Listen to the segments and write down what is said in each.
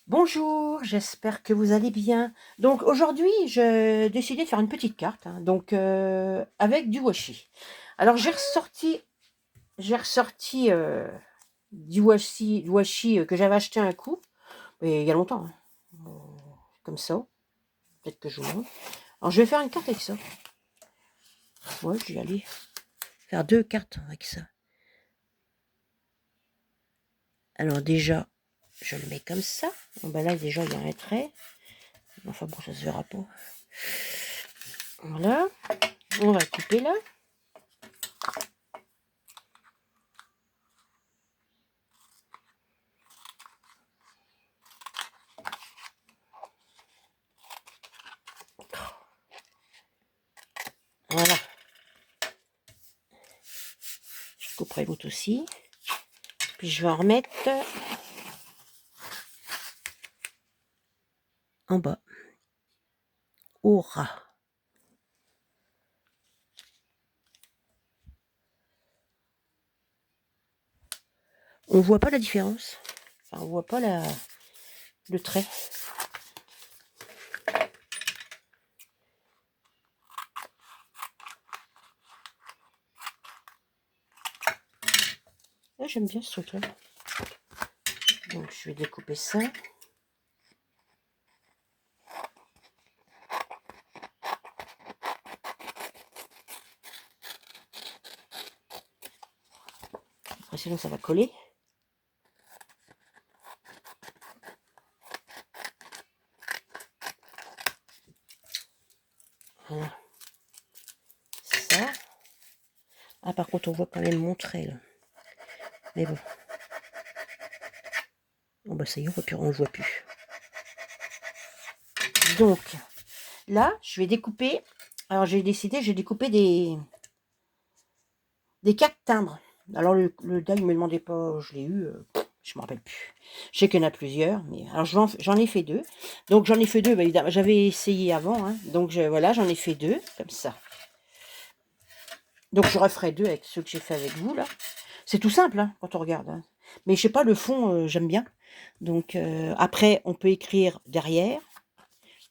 Bonjour, j'espère que vous allez bien. Donc aujourd'hui, j'ai décidé de faire une petite carte, hein, avec du washi. Alors j'ai ressorti du washi que j'avais acheté un coup, mais il y a longtemps, hein. Comme ça. Peut-être que je vous montre. Alors je vais faire une carte avec ça. Ouais, je vais aller faire deux cartes avec ça. Alors déjà, je le mets comme ça. Bon, ben là déjà il y a un trait. Enfin bon, ça se verra pas. Voilà. On va couper là. Voilà. Je couperai l'autre aussi. Puis je vais en remettre en bas, au ras. On voit pas la différence. Enfin, on voit pas le trait. Ah, j'aime bien ce truc-là. Donc je vais découper ça. Après sinon ça va coller. Voilà. Ça. Ah par contre on voit quand même mon trait là. Mais bon. Bon bah ça y est, on le voit plus. Donc là, je vais découper. Alors j'ai décidé, j'ai découpé des 4 timbres. Alors le die, il me demandait pas, je l'ai eu, je me rappelle plus. Je sais qu'il y en a plusieurs, mais alors j'en ai fait deux. Donc j'en ai fait deux, bah, évidemment, j'avais essayé avant, hein. Donc voilà, j'en ai fait deux, comme ça. Donc je referai deux avec ceux que j'ai fait avec vous là. C'est tout simple, hein, quand on regarde, hein. Mais je sais pas, le fond, j'aime bien. Donc après, on peut écrire derrière,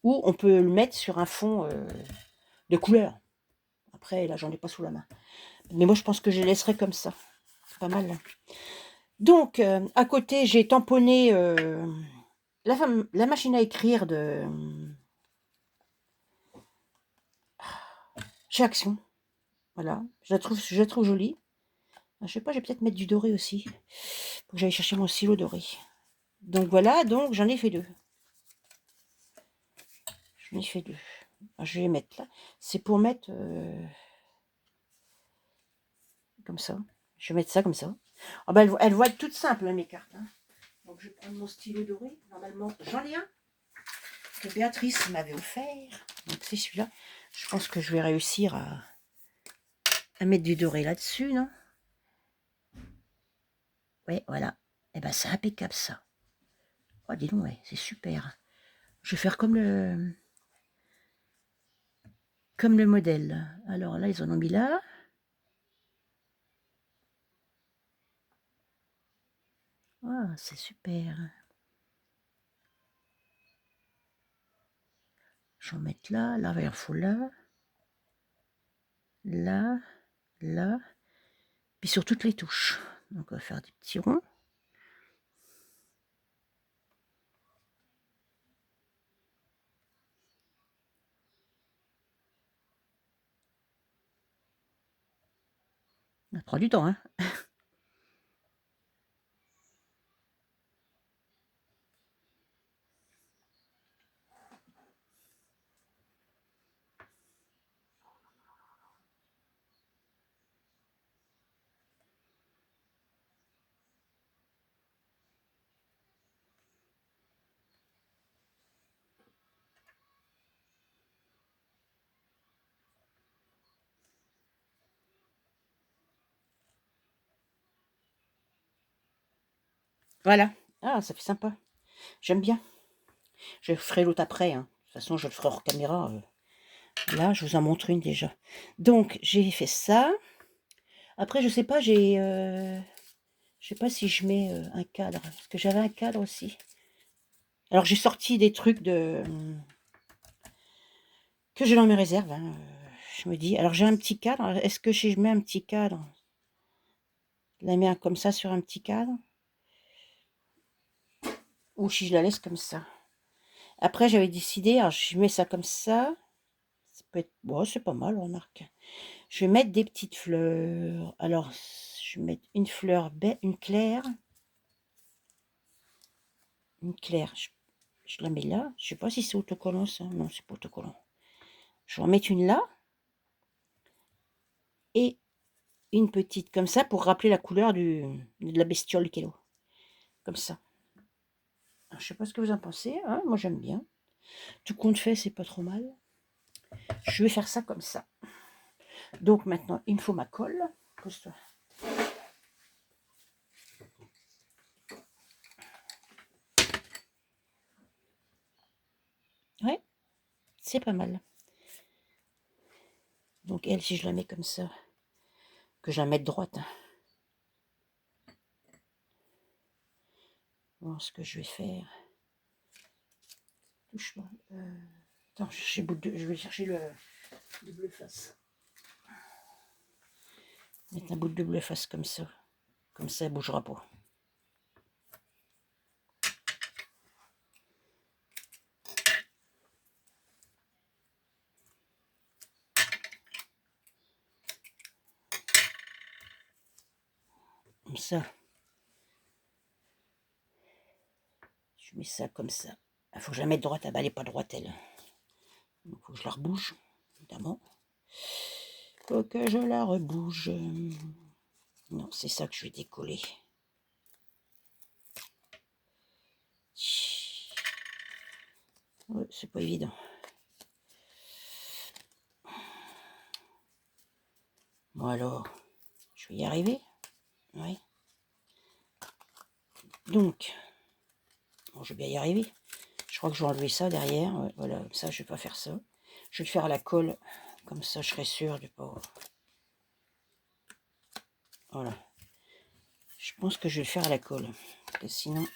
ou on peut le mettre sur un fond de couleur. Après, là, j'en ai pas sous la main. Mais moi, je pense que je les laisserai comme ça. C'est pas mal, là. Donc, à côté, j'ai tamponné la machine à écrire de chez Action. Voilà, je la trouve jolie. Je sais pas, je vais peut-être mettre du doré aussi. Faut que j'aille chercher mon stylo doré. Donc voilà, donc j'en ai fait deux. J'en ai fait deux. Je vais les mettre là. C'est pour mettre comme ça. Je vais mettre ça comme ça. Ah ben, elles vont être toutes simples, hein, mes cartes, hein. Donc je vais prendre mon stylo doré. Normalement, j'en ai un que Béatrice m'avait offert. Donc c'est celui-là. Je pense que je vais réussir à mettre du doré là-dessus, non? Ouais, voilà. Et ben c'est impeccable ça. Oh, dis donc, ouais, c'est super. Je vais faire comme le modèle. Alors là, ils en ont mis là. Ah, c'est super. Je vais en mettre là. Là, il faut là. Là, là. Puis sur toutes les touches. Donc on va faire des petits ronds. Ça prend du temps, hein. Voilà. Ah, ça fait sympa. J'aime bien. Je ferai l'autre après, hein. De toute façon, je le ferai hors caméra. Là, je vous en montre une déjà. Donc, j'ai fait ça. Après, je sais pas, je sais pas si je mets un cadre. Parce que j'avais un cadre aussi. Alors j'ai sorti des trucs que j'ai dans mes réserves, hein, je me dis alors j'ai un petit cadre, est-ce que si je mets un petit cadre, je la mets comme ça sur un petit cadre? Ou si je la laisse comme ça? Après j'avais décidé, alors je mets ça comme ça peut être bon, c'est pas mal, remarque. Je vais mettre des petites fleurs. Alors, je vais mettre une fleur une claire. Une claire, je la mets là. Je sais pas si c'est autocollant ça. Non, c'est pas autocollant. Je vais en mettre une là. Et une petite comme ça pour rappeler la couleur de la bestiole Kello. Comme ça. Alors, je sais pas ce que vous en pensez. Hein, moi, j'aime bien. Tout compte fait, c'est pas trop mal. Je vais faire ça comme ça. Donc maintenant, il me faut ma colle. Pose-toi. Ouais, c'est pas mal. Donc elle, si je la mets comme ça, que je la mette droite. Hein. Bon, ce que je vais faire. Touche-moi. Attends, je vais chercher le bleu face. Mettre un bout de bleu face comme ça. Comme ça, elle ne bougera pas. Comme ça. Je mets ça comme ça. Il faut que je la mette droite. Ah bah, elle n'est pas droite, elle. Il faut que je la rebouge, évidemment. Faut que je la rebouge. Non, c'est ça que je vais décoller. Ouais, c'est pas évident. Bon alors, je vais y arriver. Oui. Donc, bon, je vais bien y arriver. Je crois que je vais enlever ça derrière. Ouais, voilà, ça, je vais pas faire ça. Je vais le faire à la colle. Comme ça, je serai sûre du pas. Voilà. Je pense que je vais le faire à la colle. Parce que sinon...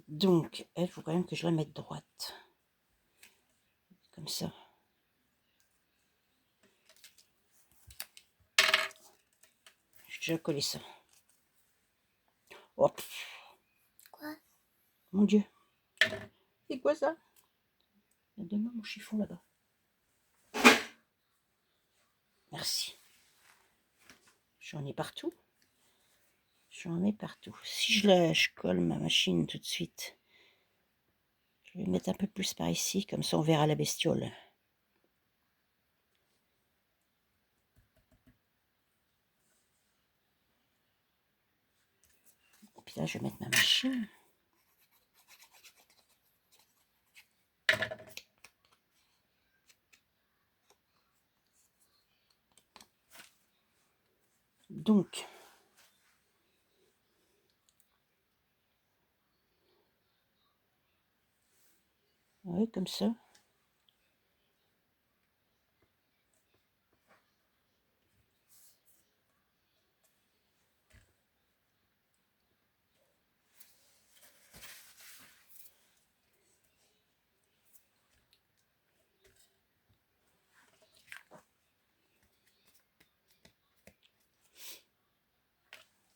Donc, il faut quand même que je la mette droite. Comme ça. J'ai déjà collé ça. Hop. Quoi? Mon Dieu. C'est quoi ça? Donne-moi mon chiffon là-bas. Merci. J'en ai partout. J'en ai partout. Si je colle ma machine tout de suite, je vais mettre un peu plus par ici, comme ça on verra la bestiole. Et puis là, je vais mettre ma machine. Donc, ouais, comme ça.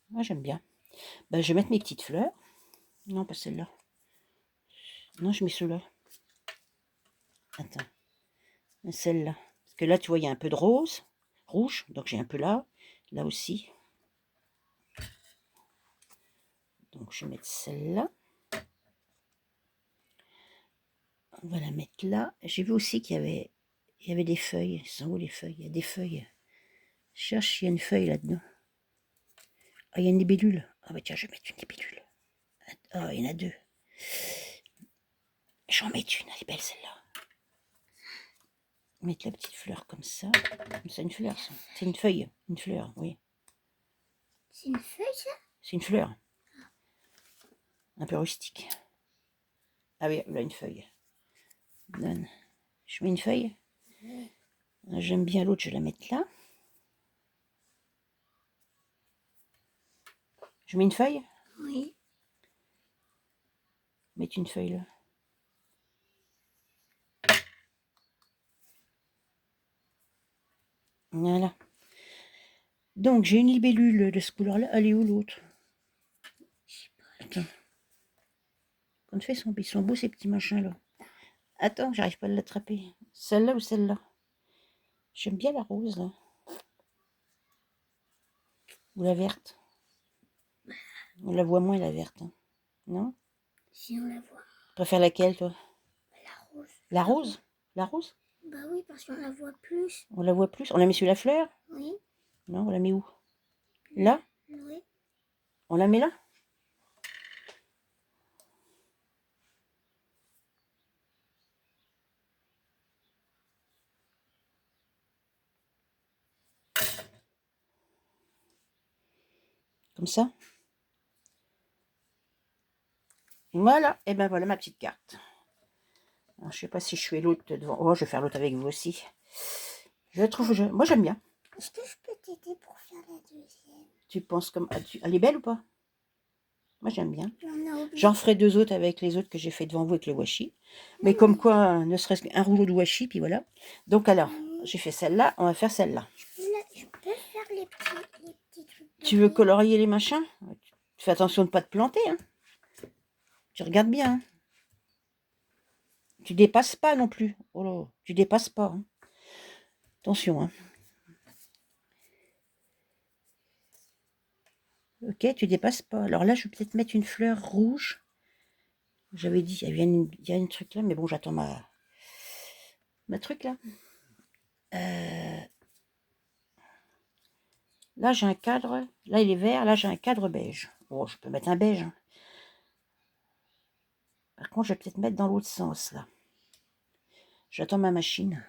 Moi, j'aime bien. Ben, je vais mettre mes petites fleurs. Non, pas celle-là. Non, je mets celle-là. Attends. Celle-là. Parce que là, tu vois, il y a un peu de rose, rouge. Donc, j'ai un peu là. Là aussi. Donc, je vais mettre celle-là. On va la mettre là. J'ai vu aussi qu'il y avait des feuilles. Elles sont où les feuilles? Il y a des feuilles. Je cherche s'il y a une feuille là-dedans. Ah, il y a une libellule. Ah, bah tiens, je vais mettre une libellule. Ah, il y en a deux. J'en mets une, elle est belle celle-là. Mettre la petite fleur comme ça. C'est une fleur, ça. C'est une feuille. Une fleur, oui. C'est une feuille, ça? C'est une fleur. Un peu rustique. Ah oui, là, une feuille. Donne. Je mets une feuille. Oui. J'aime bien l'autre, je vais la mettre là. Je mets une feuille? Oui. mettre une feuille là. Voilà. Donc, j'ai une libellule de ce couleur-là. Elle est où l'autre? Attends. Quand fait ils sont beaux ces petits machins là. Attends, j'arrive pas à l'attraper. Celle-là ou celle-là? J'aime bien la rose là. Ou la verte. On la voit moins la verte. Hein. Non? Si on la voit. Tu préfères laquelle toi? La rose. La rose? La rose? Bah oui, parce qu'on la voit plus. On la voit plus? On la met sur la fleur? Oui. Non, on la met où? Là? Oui. On la met là? Comme ça? Voilà. Et ben voilà ma petite carte. Alors, je sais pas si je fais l'autre devant. Oh, je vais faire l'autre avec vous aussi. Je la trouve... Moi, j'aime bien. Est-ce que je peux t'aider pour faire la deuxième? Tu penses comme... Elle est belle ou pas? Moi, j'aime bien. J'en ai oublié. J'en ferai 2 autres avec les autres que j'ai fait devant vous avec le washi. Mais comme quoi, ne serait-ce qu'un rouleau de washi, puis voilà. Donc alors, j'ai fait celle-là, on va faire celle-là. Je peux faire les petits trucs. Tu veux colorier les machins? Fais attention de ne pas te planter. Hein. Tu regardes bien. Hein. Tu dépasses pas non plus. Oh là, tu dépasses pas. Hein. Attention. Hein. Ok, tu dépasses pas. Alors là, je vais peut-être mettre une fleur rouge. J'avais dit, il y a une truc là, mais bon, j'attends ma truc là. Là, j'ai un cadre. Là, il est vert. Là, j'ai un cadre beige. Bon, je peux mettre un beige. Hein. Par contre, je vais peut-être mettre dans l'autre sens là. J'attends ma machine.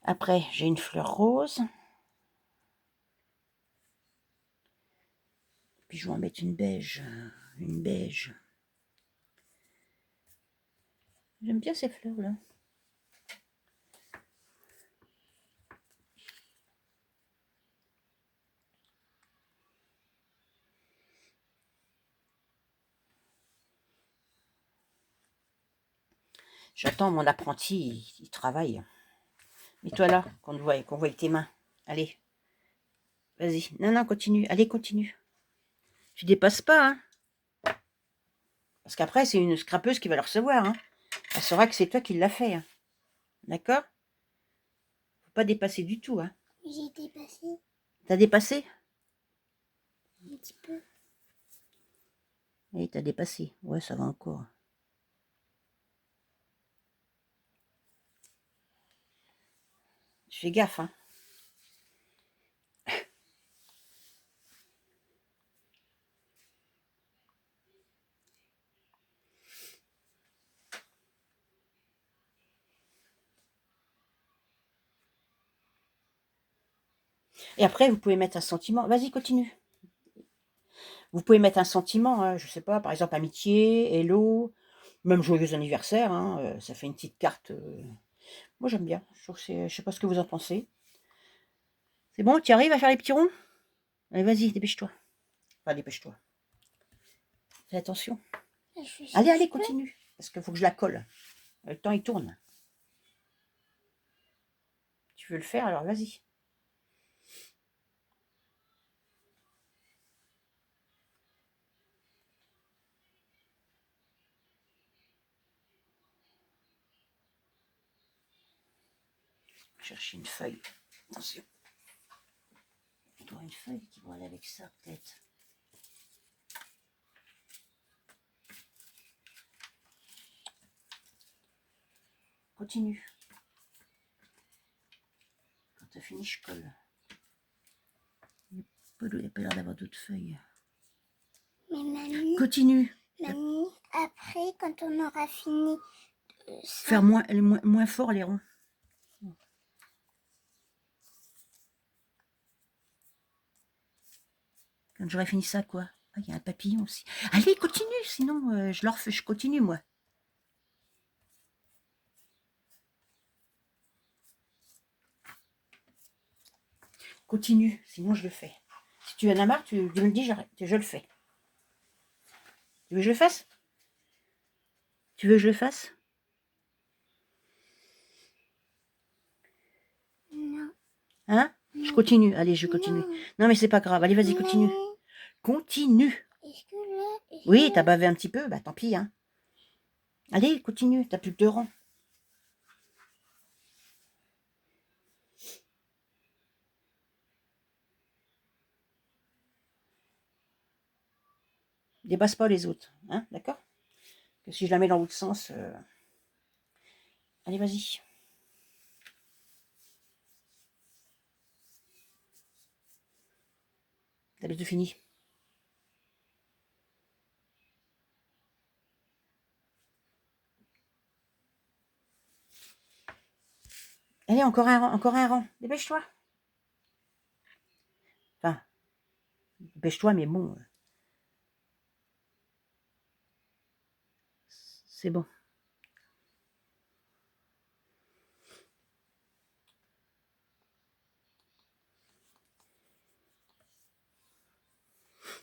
Après, j'ai une fleur rose. Puis je vais en mettre une beige. Une beige. J'aime bien ces fleurs-là. J'attends mon apprenti, il travaille. Et toi là, qu'on voit tes mains. Allez. Vas-y. Non, non, continue. Allez, continue. Tu dépasses pas, hein. Parce qu'après, c'est une scrapeuse qui va le recevoir. Hein. Elle saura que c'est toi qui l'as fait. Hein. D'accord? Faut pas dépasser du tout. Hein. J'ai dépassé T'as dépassé? un petit peu. Oui, t'as dépassé. Ouais, ça va encore. Tu fais gaffe, hein. Et après, vous pouvez mettre un sentiment. Vas-y, continue. Vous pouvez mettre un sentiment, hein, je sais pas, par exemple amitié, hello, même joyeux anniversaire. Hein, ça fait une petite carte. Moi, j'aime bien. Je trouve que je sais pas ce que vous en pensez. C'est bon, tu arrives à faire les petits ronds? Allez, vas-y, dépêche-toi. Enfin, dépêche-toi. Fais attention. Allez, allez, continue. Parce qu'il faut que je la colle. Le temps, il tourne. Tu veux le faire, alors vas-y. Chercher une feuille. Attention. Il doit une feuille qui va aller avec ça, peut-être. Continue. Quand tu as fini, je colle. Il n'y a pas l'air d'avoir d'autres feuilles. Mais mamie, Continue. mamie, après, quand on aura fini ça, Faire moins fort les ronds. Quand j'aurai fini ça, quoi. Ah, il y a un papillon aussi. Allez, continue, sinon je continue, moi. Continue, sinon je le fais. Si tu en as marre, tu me le dis, j'arrête, je le fais. Tu veux que je le fasse? Tu veux que je le fasse? Non. Hein? Je continue. Allez, je continue. Non, mais c'est pas grave. Allez, vas-y, continue. Continue. Est-ce que là... Oui, t'as bavé un petit peu. Bah, tant pis, hein. Allez, continue. T'as plus que 2 rangs. Dépasse pas les autres. Hein, d'accord? Que si je la mets dans l'autre sens... Allez, vas-y. T'as bientôt fini. Allez, encore un rang. Dépêche-toi. Enfin, dépêche-toi, mais bon. C'est bon.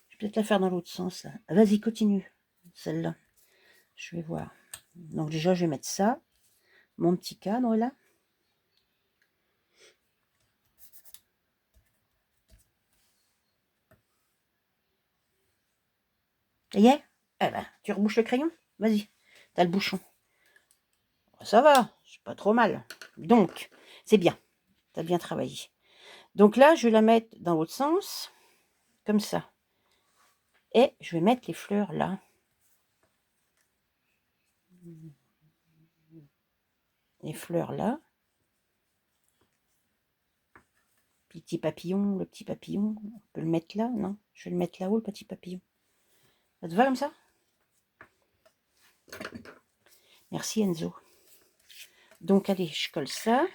Je vais peut-être la faire dans l'autre sens, là. Vas-y, continue. Celle-là. Je vais voir. Donc déjà, je vais mettre ça. Mon petit cadre, là. Ça y est? Eh ben, tu rebouches le crayon? Vas-y. T'as le bouchon. Ça va, c'est pas trop mal. Donc, c'est bien. T'as bien travaillé. Donc là, je vais la mettre dans l'autre sens. Comme ça. Et je vais mettre les fleurs là. Les fleurs là. Petit papillon, le petit papillon. On peut le mettre là? Non, je vais le mettre là-haut, le petit papillon. Ça te va comme ça? Merci Enzo. Donc allez, je colle ça.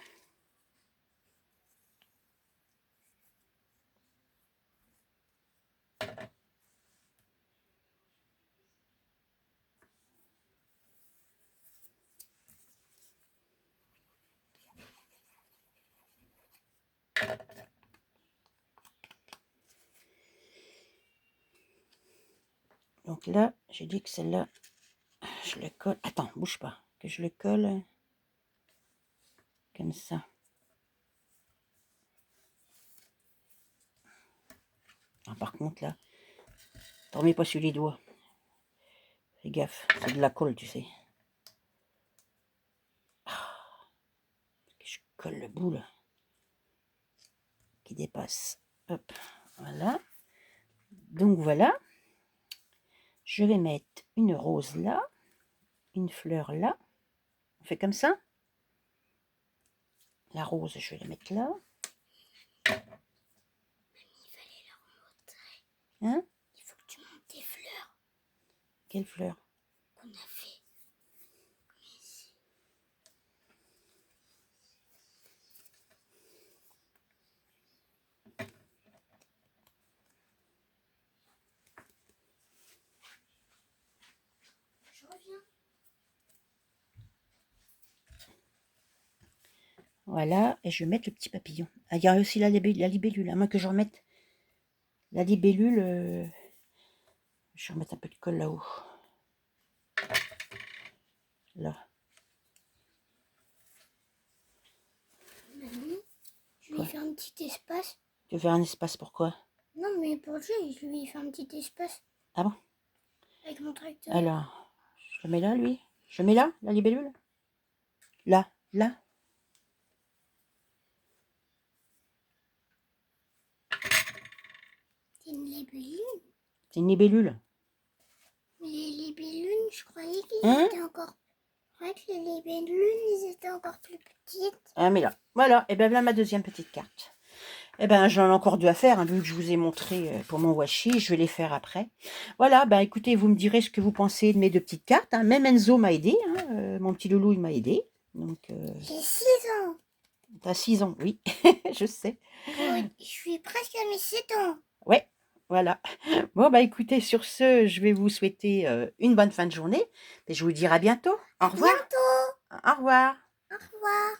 Donc là, j'ai dit que celle-là, je le colle. Attends, bouge pas. Que je le colle comme ça. Ah, par contre, là, t'en mets pas sur les doigts. Fais gaffe, c'est de la colle, tu sais. Je colle le bout, là, qui dépasse. Hop, voilà. Donc voilà. Je vais mettre une rose là, une fleur là. On fait comme ça. La rose, je vais la mettre là. Hein? Il faut que tu montes tes fleurs. Quelle fleur? Qu'on a fait. Ici. Je reviens. Voilà, et je vais mettre le petit papillon. Ah, il y a aussi la libellule, à moins que je remette la libellule. Je vais remettre un peu de colle là-haut. Là. Mamie, je lui ai fait un petit espace. Tu veux faire un espace, pourquoi? Non, mais pour le jeu, je lui ai fait un petit espace. Ah bon? Avec mon tracteur. Alors, je le mets là, lui. Je mets là, la libellule? Là, là. C'est une libellule. C'est une libellule. Mais les libellules, je croyais qu'ils Hein? étaient encore... Je croyais que les libellules, ils étaient encore plus petites. Ah, mais là. Voilà, et bien voilà ma deuxième petite carte. Eh ben, j'en ai encore 2 à faire, hein, vu que je vous ai montré pour mon washi, je vais les faire après. Voilà, ben écoutez, vous me direz ce que vous pensez de mes 2 petites cartes. Hein. Même Enzo m'a aidé, hein, mon petit loulou, il m'a aidé. Donc, J'ai 6 ans. t'as 6 ans, oui, je sais. Oui, je suis presque à mes 7 ans. Ouais, voilà. Bon, bah écoutez, sur ce, je vais vous souhaiter une bonne fin de journée. Et je vous dis à bientôt. Au revoir. Bientôt. Au revoir. Au revoir.